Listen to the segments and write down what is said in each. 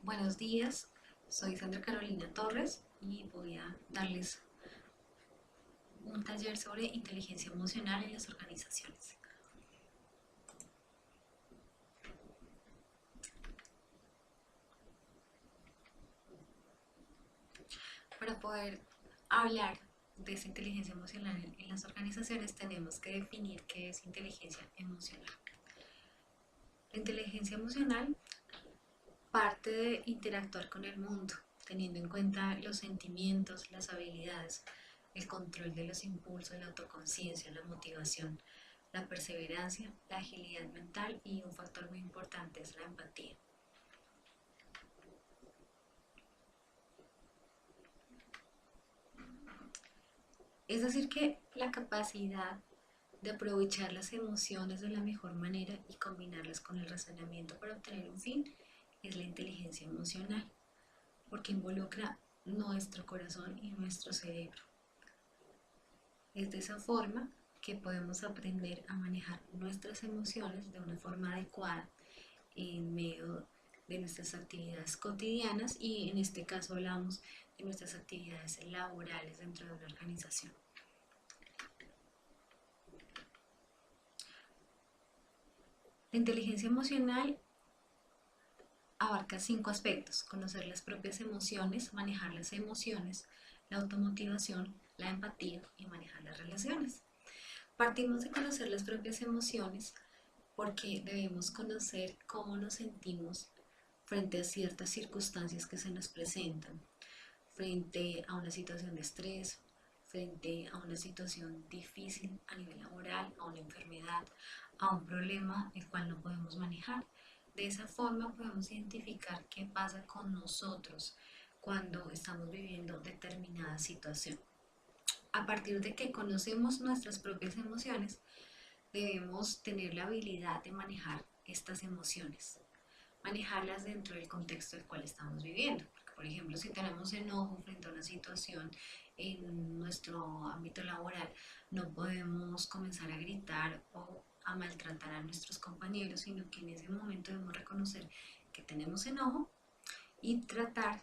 Buenos días, soy Sandra Carolina Torres y voy a darles un taller sobre inteligencia emocional en las organizaciones. Para poder hablar de esa inteligencia emocional en las organizaciones tenemos que definir qué es inteligencia emocional. La inteligencia emocional parte de interactuar con el mundo, teniendo en cuenta los sentimientos, las habilidades, el control de los impulsos, la autoconciencia, la motivación, la perseverancia, la agilidad mental y un factor muy importante es la empatía. Es decir, que la capacidad de aprovechar las emociones de la mejor manera y combinarlas con el razonamiento para obtener un fin es la inteligencia emocional, porque involucra nuestro corazón y nuestro cerebro. Es de esa forma que podemos aprender a manejar nuestras emociones de una forma adecuada en medio de nuestras actividades cotidianas y en este caso hablamos de nuestras actividades laborales dentro de una organización. La inteligencia emocional abarca 5 aspectos: conocer las propias emociones, manejar las emociones, la automotivación, la empatía y manejar las relaciones. Partimos de conocer las propias emociones porque debemos conocer cómo nos sentimos frente a ciertas circunstancias que se nos presentan, frente a una situación de estrés, frente a una situación difícil a nivel laboral, a una enfermedad, a un problema el cual no podemos manejar. De esa forma podemos identificar qué pasa con nosotros cuando estamos viviendo determinada situación. A partir de que conocemos nuestras propias emociones, debemos tener la habilidad de manejar estas emociones, manejarlas dentro del contexto del cual estamos viviendo. Porque, por ejemplo, si tenemos enojo frente a una situación en nuestro ámbito laboral, no podemos comenzar a gritar o a maltratar a nuestros compañeros, sino que en ese momento debemos reconocer que tenemos enojo y tratar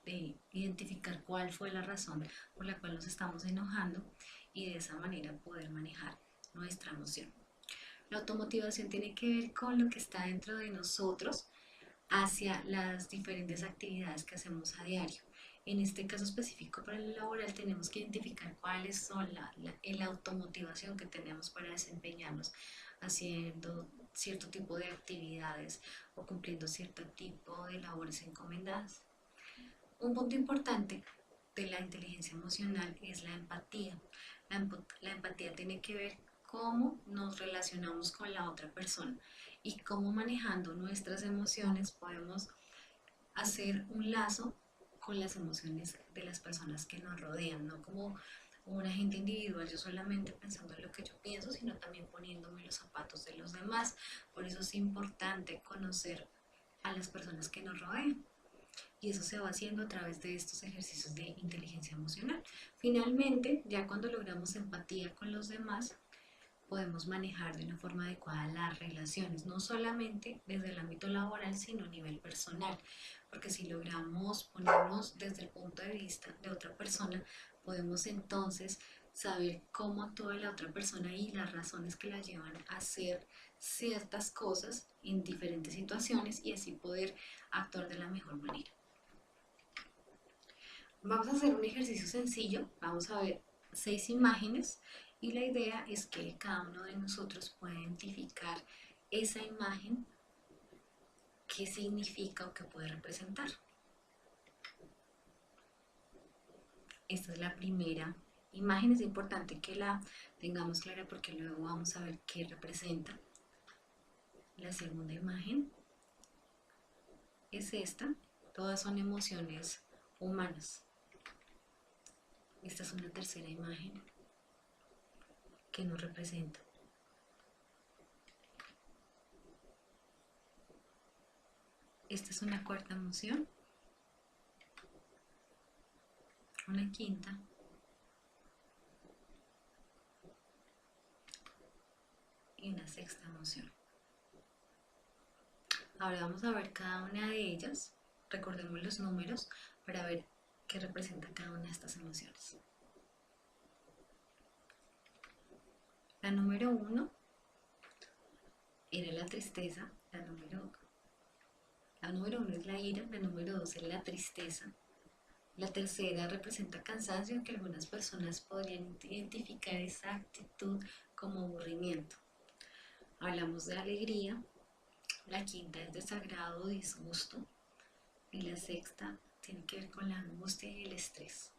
de identificar cuál fue la razón por la cual nos estamos enojando y de esa manera poder manejar nuestra emoción. La automotivación tiene que ver con lo que está dentro de nosotros hacia las diferentes actividades que hacemos a diario. En este caso específico para el laboral tenemos que identificar cuáles son la automotivación que tenemos para desempeñarnos haciendo cierto tipo de actividades o cumpliendo cierto tipo de labores encomendadas. Un punto importante de la inteligencia emocional es la empatía. La empatía tiene que ver cómo nos relacionamos con la otra persona y cómo manejando nuestras emociones podemos hacer un lazo con las emociones de las personas que nos rodean, no como un agente individual, yo solamente pensando en lo que yo pienso, sino también poniéndome los zapatos de los demás. Por eso es importante conocer a las personas que nos rodean. Y eso se va haciendo a través de estos ejercicios de inteligencia emocional. Finalmente, ya cuando logramos empatía con los demás, podemos manejar de una forma adecuada las relaciones, no solamente desde el ámbito laboral, sino a nivel personal, porque si logramos ponernos desde el punto de vista de otra persona, podemos entonces saber cómo actúa la otra persona y las razones que la llevan a hacer ciertas cosas en diferentes situaciones y así poder actuar de la mejor manera. Vamos a hacer un ejercicio sencillo, vamos a ver 6 imágenes y la idea es que cada uno de nosotros pueda identificar esa imagen, qué significa o qué puede representar. Esta es la primera imagen, es importante que la tengamos clara porque luego vamos a ver qué representa. La segunda imagen es esta, todas son emociones humanas. Esta es una tercera imagen que nos representa. Esta es una cuarta emoción, una quinta y una sexta emoción. Ahora vamos a ver cada una de ellas Recordemos los números para ver qué representa cada una de estas emociones. La número 1 era la tristeza, la número 1 es la ira, la número 2 es la tristeza. La tercera representa cansancio, aunque algunas personas podrían identificar esa actitud como aburrimiento. Hablamos de alegría, la quinta es desagrado o disgusto y la sexta tiene que ver con la angustia y el estrés.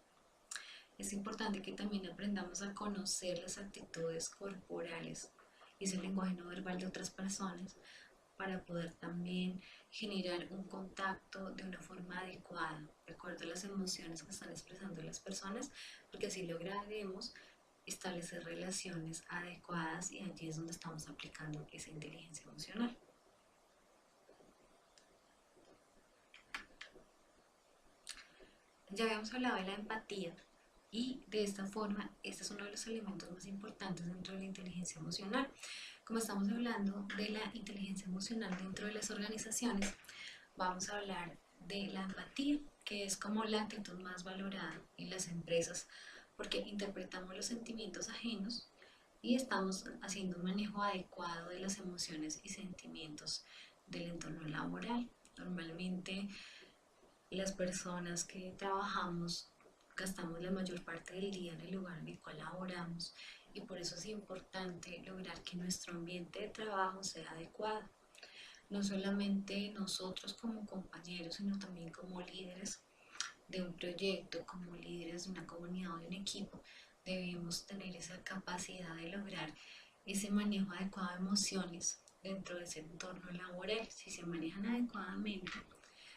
Es importante que también aprendamos a conocer las actitudes corporales y ese lenguaje no verbal de otras personas para poder también generar un contacto de una forma adecuada, de acuerdo a las emociones que están expresando las personas, porque así lograremos establecer relaciones adecuadas y allí es donde estamos aplicando esa inteligencia emocional. Ya habíamos hablado de la empatía y de esta forma este es uno de los elementos más importantes dentro de la inteligencia emocional. Como estamos hablando de la inteligencia emocional dentro de las organizaciones, vamos a hablar de la empatía, que es como la actitud más valorada en las empresas, porque interpretamos los sentimientos ajenos y estamos haciendo un manejo adecuado de las emociones y sentimientos del entorno laboral. Normalmente las personas que trabajamos gastamos la mayor parte del día en el lugar en el cual laboramos y por eso es importante lograr que nuestro ambiente de trabajo sea adecuado. No solamente nosotros como compañeros, sino también como líderes de un proyecto, como líderes de una comunidad o de un equipo, debemos tener esa capacidad de lograr ese manejo adecuado de emociones dentro de ese entorno laboral. Si se manejan adecuadamente,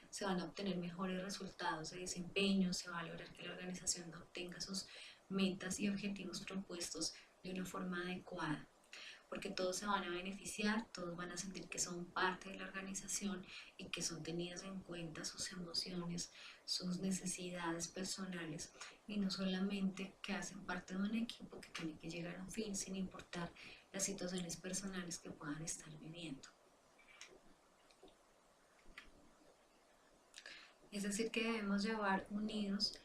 se van a obtener mejores resultados de desempeño, se va a lograr que la organización obtenga sus metas y objetivos propuestos de una forma adecuada, porque todos se van a beneficiar, todos van a sentir que son parte de la organización y que son tenidas en cuenta sus emociones, sus necesidades personales y no solamente que hacen parte de un equipo que tiene que llegar a un fin sin importar las situaciones personales que puedan estar viviendo. Es decir, que debemos llevar unidos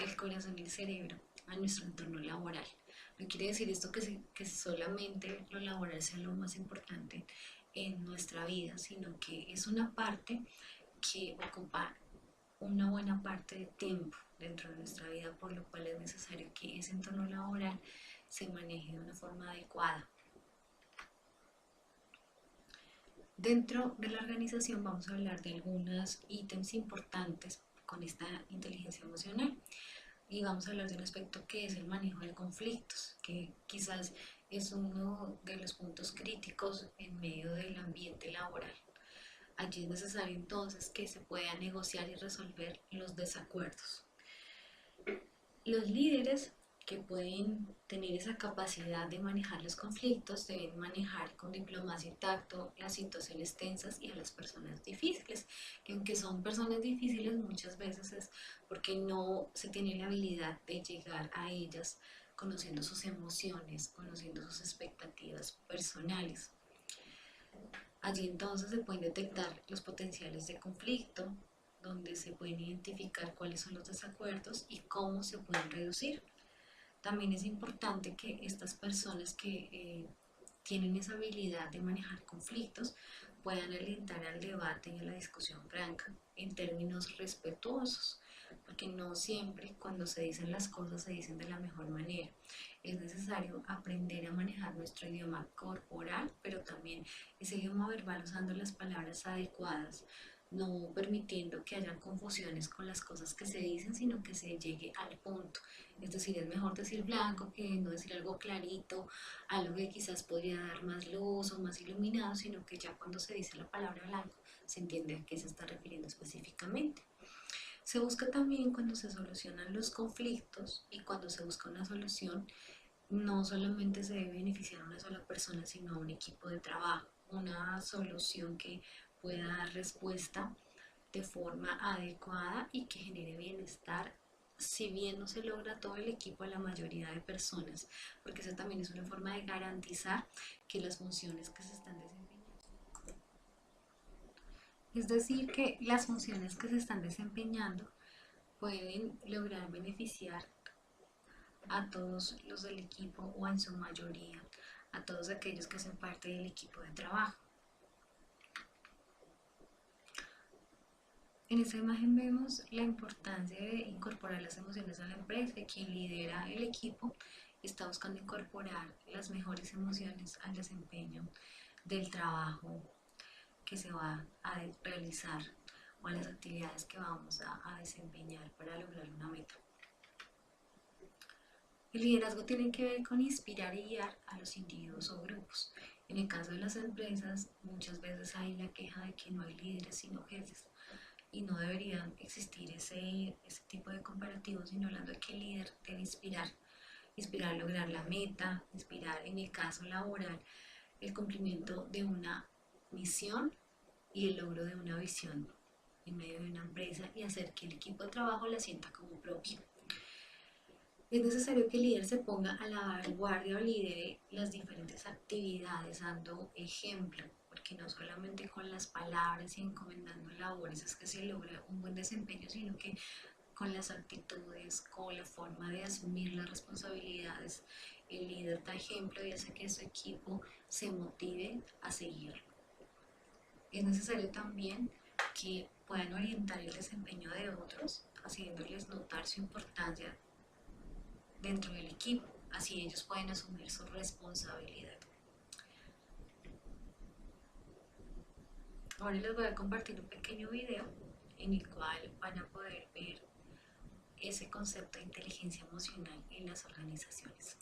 el corazón y el cerebro a nuestro entorno laboral. No quiere decir esto que solamente lo laboral sea lo más importante en nuestra vida, sino que es una parte que ocupa una buena parte de tiempo dentro de nuestra vida, por lo cual es necesario que ese entorno laboral se maneje de una forma adecuada. Dentro de la organización vamos a hablar de algunos ítems importantes con esta inteligencia emocional y vamos a hablar de un aspecto que es el manejo de conflictos, que quizás es uno de los puntos críticos en medio del ambiente laboral. Allí es necesario entonces que se puedan negociar y resolver los desacuerdos. Los líderes que pueden tener esa capacidad de manejar los conflictos deben manejar con diplomacia y tacto las situaciones tensas y a las personas difíciles, que aunque son personas difíciles muchas veces es porque no se tiene la habilidad de llegar a ellas conociendo sus emociones, conociendo sus expectativas personales. Allí entonces se pueden detectar los potenciales de conflicto, donde se pueden identificar cuáles son los desacuerdos y cómo se pueden reducir. También es importante que estas personas que tienen esa habilidad de manejar conflictos puedan alentar al debate y a la discusión franca en términos respetuosos, porque no siempre cuando se dicen las cosas se dicen de la mejor manera. Es necesario aprender a manejar nuestro idioma corporal, pero también ese idioma verbal usando las palabras adecuadas, no permitiendo que haya confusiones con las cosas que se dicen, sino que se llegue al punto. Es decir, es mejor decir blanco que no decir algo clarito, algo que quizás podría dar más luz o más iluminado, sino que ya cuando se dice la palabra blanco se entiende a qué se está refiriendo específicamente. Se busca también cuando se solucionan los conflictos y cuando se busca una solución, no solamente se debe beneficiar a una sola persona, sino a un equipo de trabajo, una solución que pueda dar respuesta de forma adecuada y que genere bienestar, si bien no se logra todo el equipo, a la mayoría de personas, porque eso también es una forma de garantizar que las funciones que se están desempeñando Es decir, que las funciones que se están desempeñando pueden lograr beneficiar a todos los del equipo o en su mayoría a todos aquellos que hacen parte del equipo de trabajo. En esta imagen vemos la importancia de incorporar las emociones a la empresa y quien lidera el equipo está buscando incorporar las mejores emociones al desempeño del trabajo que se va a realizar o a las actividades que vamos a desempeñar para lograr una meta. El liderazgo tiene que ver con inspirar y guiar a los individuos o grupos. En el caso de las empresas, muchas veces hay la queja de que no hay líderes sino jefes y no deberían existir ese tipo de comparativos, sino hablando de que el líder debe inspirar a lograr la meta, inspirar en el caso laboral el cumplimiento de una misión y el logro de una visión en medio de una empresa y hacer que el equipo de trabajo la sienta como propio. Es necesario que el líder se ponga a la vanguardia o lidere las diferentes actividades dando ejemplo, porque no solamente con las palabras y encomendando labores es que se logra un buen desempeño, sino que con las actitudes, con la forma de asumir las responsabilidades, el líder da ejemplo y hace que su equipo se motive a seguirlo. Es necesario también que puedan orientar el desempeño de otros, haciéndoles notar su importancia dentro del equipo, así ellos pueden asumir su responsabilidad. Ahora les voy a compartir un pequeño video en el cual van a poder ver ese concepto de inteligencia emocional en las organizaciones.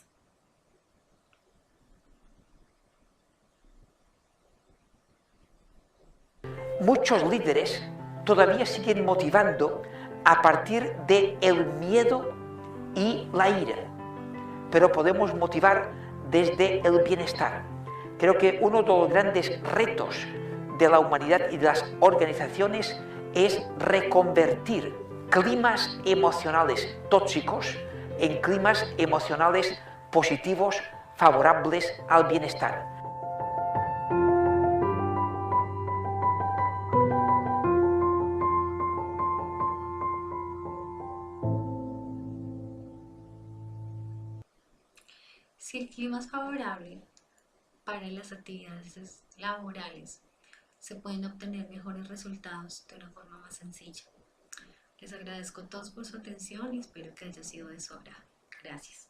Muchos líderes todavía siguen motivando a partir del miedo y la ira, pero podemos motivar desde el bienestar. Creo que uno de los grandes retos de la humanidad y de las organizaciones es reconvertir climas emocionales tóxicos en climas emocionales positivos, favorables al bienestar. Si el clima es favorable para las actividades laborales, se pueden obtener mejores resultados de una forma más sencilla. Les agradezco a todos por su atención y espero que haya sido de su agrado. Gracias.